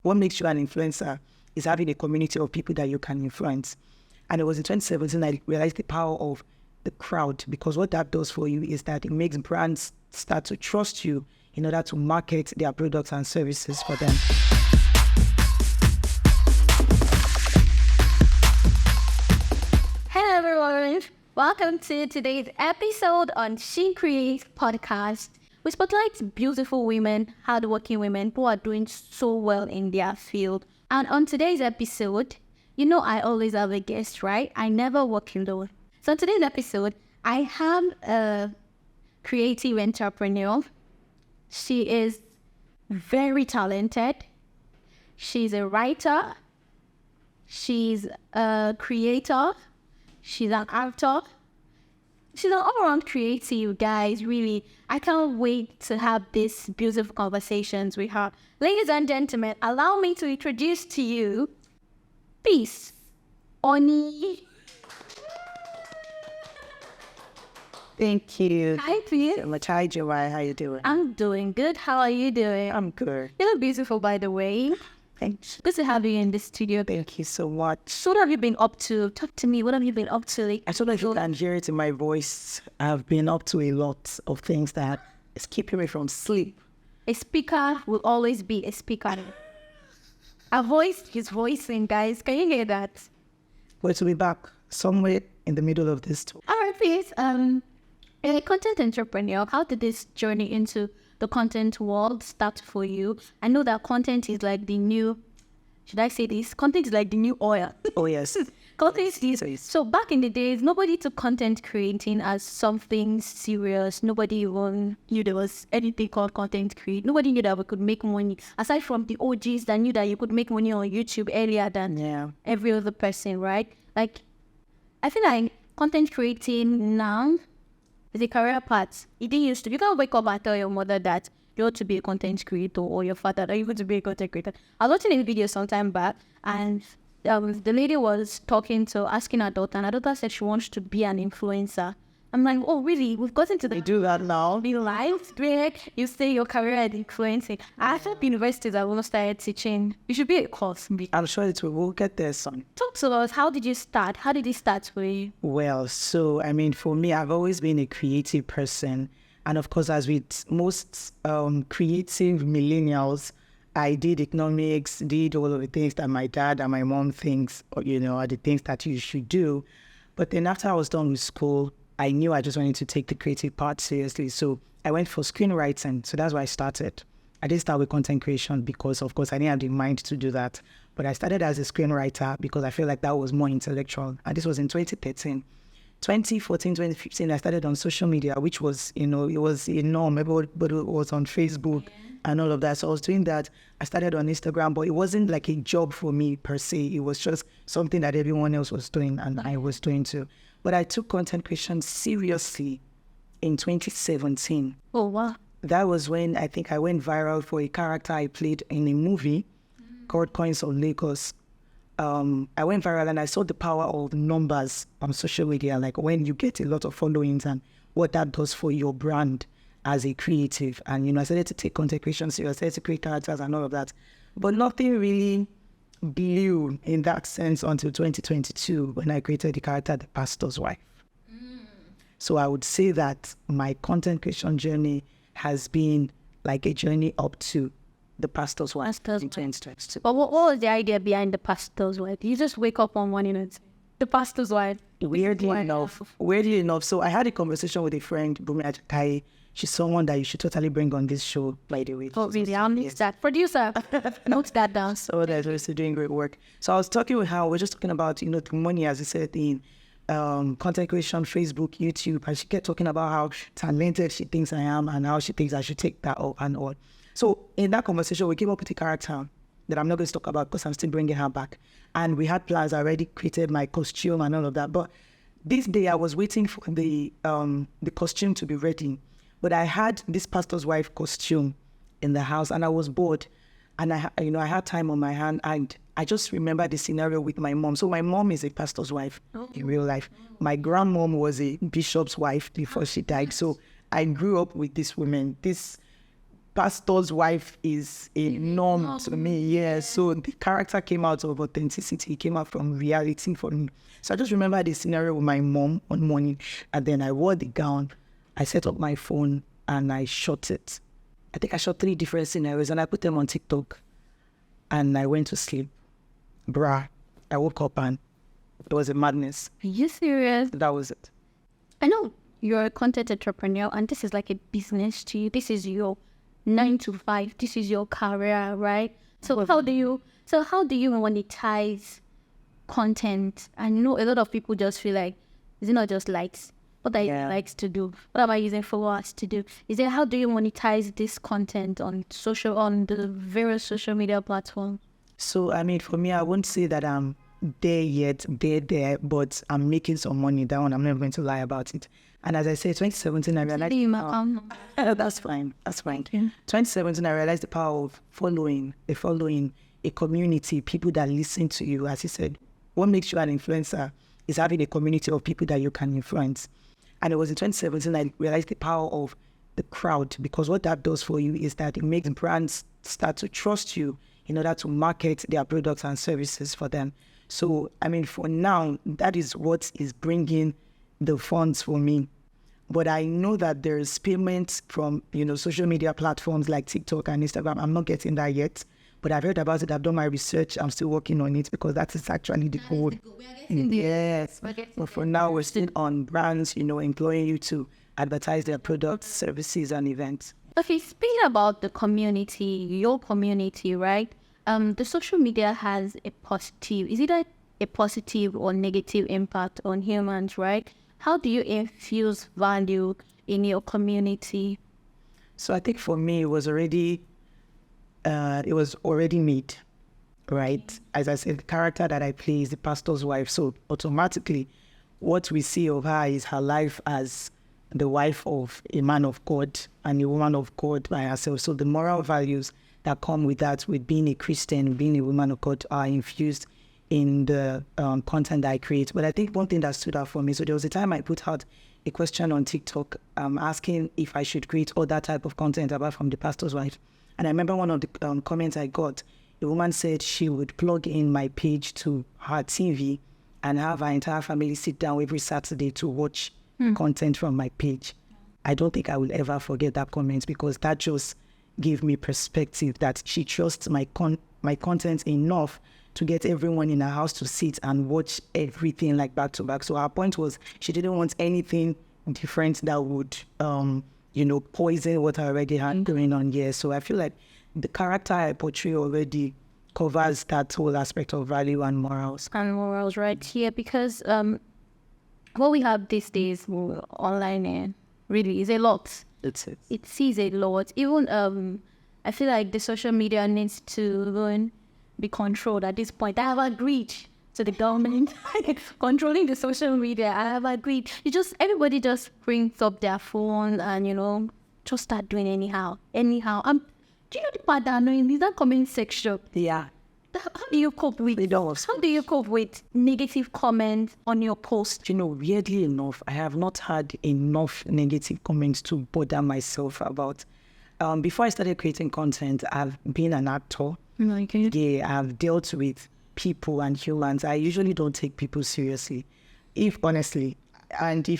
What makes you an influencer is having a community of people that you can influence. And it was in 2017 I realized the power of the crowd, because what that does for you is that it makes brands start to trust you in order to market their products and services for them. Hello everyone, welcome to today's episode on She Creates podcast. We spotlight beautiful women, hardworking women who are doing so well in their field. And on today's episode, you know I always have a guest, right? I never work alone. So on today's episode, I have a creative entrepreneur. She is very talented. She's a writer. She's a creator. She's an actor. She's an all-around creative, guys, really. I can't wait to have these beautiful conversations with her. Ladies and gentlemen, allow me to introduce to you Peace Oni. Thank you. Hi, Peace. So much. Hi, Joy. How you doing? I'm doing good. How are you doing? I'm good. You look beautiful, by the way. Thanks. Good to have you in the studio. Thank you so much. So what have you been up to? Talk to me. What have you been up to? I don't know if you can hear it in my voice. I've been up to a lot of things that is keeping me from sleep. A speaker will always be a speaker. A voice is voicing, guys. Can you hear that? But to be back somewhere in the middle of this talk. All right, please. You're a content entrepreneur. How did this journey into the content world start for you? I know that content is like the new, should I say this? Content is like the new oil. Oh, yes. Content is, so back in the days, nobody took content creating as something serious. Nobody even knew there was anything called content create. Nobody knew that we could make money. Aside from the OGs that knew that you could make money on YouTube earlier than every other person, right? Like, I feel like content creating now is a career path. It didn't used to. You can't wake up and tell your mother that you ought to be a content creator, or your father that you want to be a content creator. I was watching a video sometime back, and the lady was asking her daughter, and her daughter said she wants to be an influencer. I'm like, oh, really? We've gotten to They do that now. the life where you say your career is influencing. I think universities have almost started teaching. You should be a course. I'm sure it will. We'll get there, son. Talk to us. How did you start? How did it start for you? Well, so, I mean, for me, I've always been a creative person. And of course, as with most creative millennials, I did economics, did all of the things that my dad and my mom thinks, are the things that you should do. But then after I was done with school, I knew I just wanted to take the creative part seriously. So I went for screenwriting. So that's where I started. I didn't start with content creation because, of course, I didn't have the mind to do that. But I started as a screenwriter because I feel like that was more intellectual. And this was in 2013. 2014, 2015, I started on social media, which was, it was a norm. Everybody was on Facebook and all of that. So I was doing that. I started on Instagram, but it wasn't like a job for me per se. It was just something that everyone else was doing and I was doing too. But I took content creation seriously in 2017. Oh, wow. That was when I think I went viral for a character I played in a movie called Coins of Lagos. I went viral and I saw the power of numbers on social media, like when you get a lot of followings and what that does for your brand as a creative. And, I started to take content creation seriously, I started to create characters and all of that. But nothing really blew in that sense until 2022 when I created the character, The Pastor's Wife. So I would say that my content creation journey has been like a journey up to The Pastor's Wife in 2022. But what was the idea behind The Pastor's Wife? You just wake up one morning and say, The Pastor's Wife. Weirdly enough, so I had a conversation with a friend, Bumi Ajakai. She's someone that you should totally bring on this show, by the way. Oh, really? I'll miss that. Producer, note that down. So that's also doing great work. So I was talking with her. We're just talking about, the money, as I said, in content creation, Facebook, YouTube. And she kept talking about how talented she thinks I am and how she thinks I should take that up and all. So in that conversation, we came up with a character that I'm not going to talk about because I'm still bringing her back. And we had plans. I already created my costume and all of that. But this day I was waiting for the costume to be ready. But I had this pastor's wife costume in the house and I was bored. And I had time on my hand and I just remember the scenario with my mom. So my mom is a pastor's wife in real life. My grandmom was a bishop's wife before she died. So I grew up with this woman, this pastor's wife is a norm to me. Yeah. So the character came out of authenticity. It came out from reality for me. So I just remember the scenario with my mom one morning, and then I wore the gown. I set up my phone and I shot it. I think I shot 3 different scenarios and I put them on TikTok. And I went to sleep. Bruh. I woke up and it was a madness. Are you serious? That was it. I know you're a content entrepreneur and this is like a business to you. This is your 9 to 5. This is your career, right? So how do you monetize content? I know a lot of people just feel like, is it not just likes? What are you likes to do? What am I using followers to do? Is it how do you monetize this content on the various social media platforms? So, I mean, for me, I won't say that I'm there yet, there, but I'm making some money. That one, I'm not going to lie about it. And as I said, 2017, I realized... that's fine. Okay. 2017, I realized the power of following, a community, people that listen to you. As you said, what makes you an influencer is having a community of people that you can influence. And it was in 2017 I realized the power of the crowd, because what that does for you is that it makes brands start to trust you in order to market their products and services for them. So, I mean, for now, that is what is bringing the funds for me. But I know that there's payments from, social media platforms like TikTok and Instagram. I'm not getting that yet, but I've heard about it. I've done my research. I'm still working on it because that is actually the goal. Yes. But for now, we're still on brands, employing you to advertise their products, services, and events. Okay, speaking about the community, your community, right? The social media has a positive, is it a positive or negative impact on humans, right? How do you infuse value in your community? So I think for me, it was already made, right? As I said, the character that I play is the pastor's wife. So automatically, what we see of her is her life as the wife of a man of God and a woman of God by herself. So the moral values that come with that, with being a Christian, being a woman of God, are infused in the content that I create. But I think one thing that stood out for me, so there was a time I put out a question on TikTok asking if I should create other type of content apart from the pastor's wife. And I remember one of the comments I got, the woman said she would plug in my page to her TV and have her entire family sit down every Saturday to watch content from my page. I don't think I will ever forget that comment, because that just gave me perspective that she trusts my content enough to get everyone in her house to sit and watch everything like back to back. So her point was she didn't want anything different that would, poison what I already had going on here. So I feel like the character I portray already covers that whole aspect of value and morals. And morals, right here, because what we have these days online really is a lot. It sees a lot. Even I feel like the social media needs to be controlled at this point. I have agreed to the government controlling the social media. I have agreed. Everybody just brings up their phone and just start doing anyhow. Do you know the part that annoying is that comment section? Yeah. How do you cope with negative comments on your post? Weirdly enough, I have not had enough negative comments to bother myself about. Before I started creating content, I've been an actor. Okay. Yeah, I've dealt with people and humans. I usually don't take people seriously, if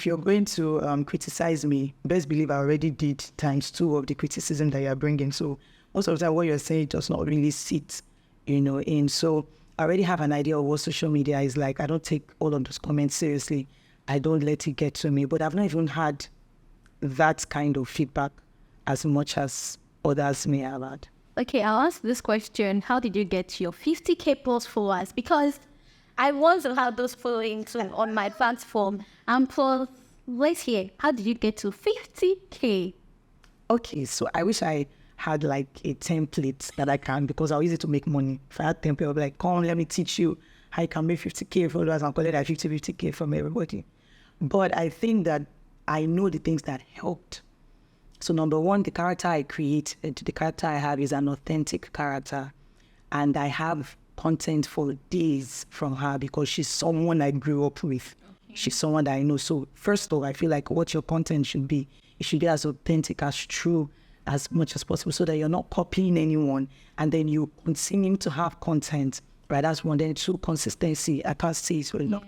you're going to criticize me, best believe I already did ×2 of the criticism that you're bringing. So most of the time what you're saying does not really sit in. So I already have an idea of what social media is like. I don't take all of those comments seriously. I don't let it get to me. But I've not even had that kind of feedback as much as others may have had. Okay, I'll ask this question. How did you get your 50K plus followers? Because I want to have those followings on my platform. And plus, let's hear, how did you get to 50K? Okay, so I wish I had like a template that I can, because I'll use it to make money. If I had template, I'll be like, come, let me teach you how you can make 50K followers and collect like 50K from everybody. But I think that I know the things that helped. So number one, the character I create, the character I have is an authentic character. And I have content for days from her because she's someone I grew up with. Okay. She's someone that I know. So first of all, I feel like what your content should be, it should be as authentic, as true, as much as possible so that you're not copying anyone, and then you continue to have content, right? That's one. Then two, consistency. I can't say it well enough.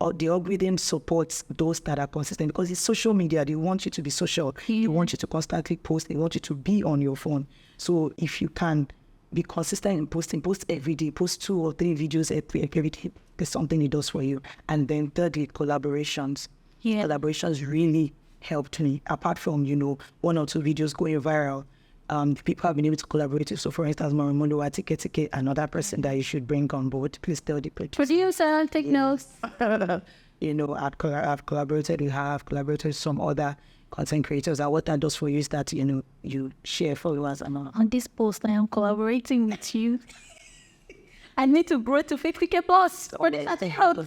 Or the algorithm supports those that are consistent, because it's social media. They want you to be social. They want you to constantly post. They want you to be on your phone. So if you can be consistent in posting, post every day, post 2 or 3 videos every day, there's something it does for you. And then thirdly, collaborations. Collaborations really helped me. Apart from, 1 or 2 videos going viral, people have been able to collaborate with. So for instance, Marimundo, Atike, another person that you should bring on board. Please tell the producer, take notes. I've collaborated with some other content creators. And what that does for you is that, you share followers. On this post, I am collaborating with you. I need to grow to 50K plus. For this help.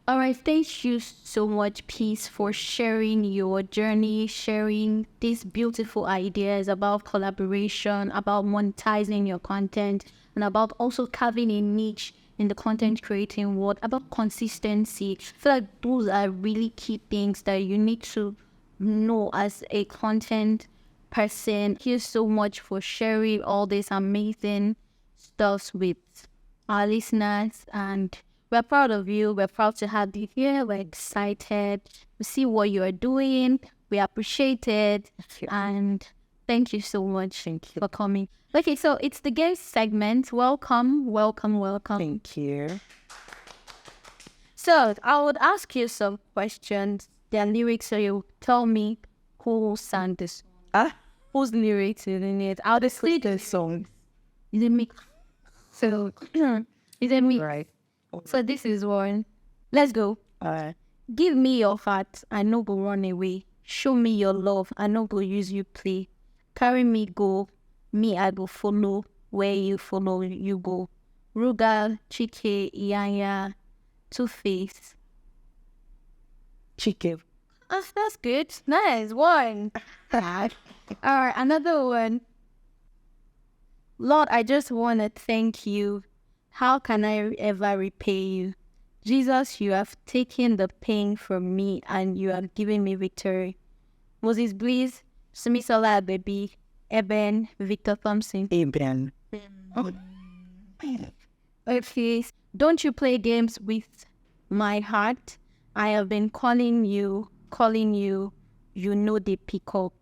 All right, thank you so much, Peace, for sharing your journey, sharing these beautiful ideas about collaboration, about monetizing your content, and about also carving a niche in the content creating world, about consistency. I feel like those are really key things that you need to know as a content person. Thank you so much for sharing all this amazing stuff with our listeners, and we're proud of you. We're proud to have you here. We're excited to see what you are doing. We appreciate it. And thank you so much for coming. Okay, so it's the game segment. Welcome. Thank you. So I would ask you some questions. Their lyrics, so you tell me who sang this. Whose lyrics is in it? I'll just see the song. Is it me? So, is it me? Right. So this is one. Let's go. Give me your heart, I no go run away. Show me your love, I no go use you play. Carry me go, me I go follow. Where you follow, you go. Rugal, Chike, Iyanya, Two-Face. Chike. That's good. Nice one. Alright, another one. Lord, I just want to thank you. How can I ever repay you? Jesus, you have taken the pain from me and you have given me victory. Moses Bliss, Sumisola Baby, Eben, Victor Thompson. Eben. Okay. Don't you play games with my heart? I have been calling you, you know they pick up.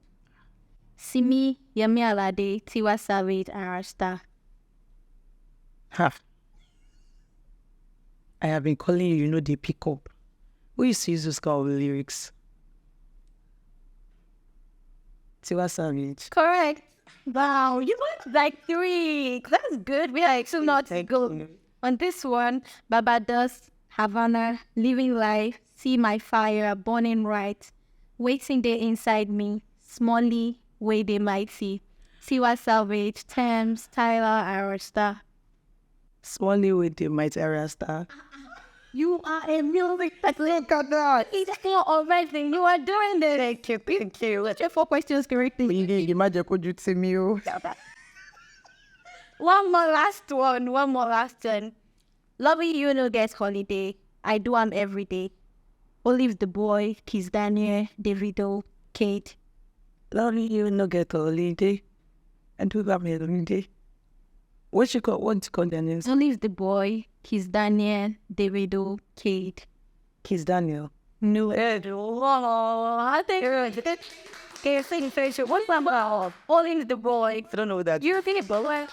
Simi, Yemi Alade, Tiwa Savage, and Rasta. I have been calling you, they pick up. Who used to use those kind of lyrics? Tiwa Savage. Correct. Wow, you went like 3. That's good. We are actually not good. On this one, Barbados, Havana, living life, see my fire burning right, waiting there inside me, smally, way they mighty. Tiwa Savage, Thames, Tyler, Arasta. Smally with the mighty Arasta. You are a music look at that. It's amazing. You are doing this. Thank you. Let's get 4 questions correctly. Imagine could you tell me? One more last one. Loving you no get holiday. I do am every day. Olive the boy, Kiss Daniel, Davido, Kate. Loving you no get holiday. And do am every day. What you call their names? Olive the boy, Kiss Daniel, Davido, Kate. Kiss Daniel. No. I think what's about Olive the boy? I don't know that. You think about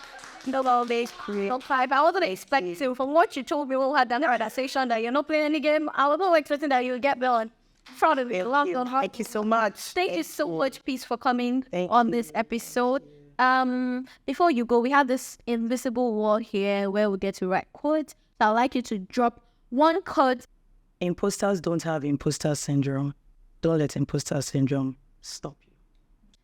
no, they create. I wasn't expecting from what you told me. We had done that session that you're not playing any game. I was not expecting that you get Bill. Proud of you. Thank you so much. Thank you so much, Peace, for coming on this episode. Before you go, we have this invisible wall here where we get to write quotes. So I'd like you to drop one quote. Imposters don't have imposter syndrome. Don't let imposter syndrome stop you.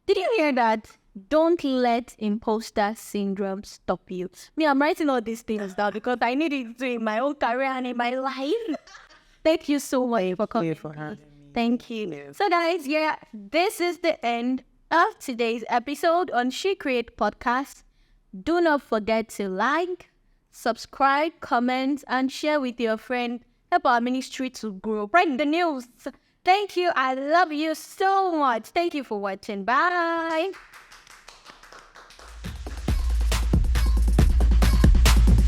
Did you hear that? Don't let imposter syndrome stop you. Me, I'm writing all these things down because I need it to in my own career and in my life. Thank you so much for coming. Thank you. So guys, this is the end of today's episode on She Create Podcast. Do not forget to like, subscribe, comment, and share with your friend. Help our ministry to grow. Spread the news. Thank you. I love you so much. Thank you for watching. Bye.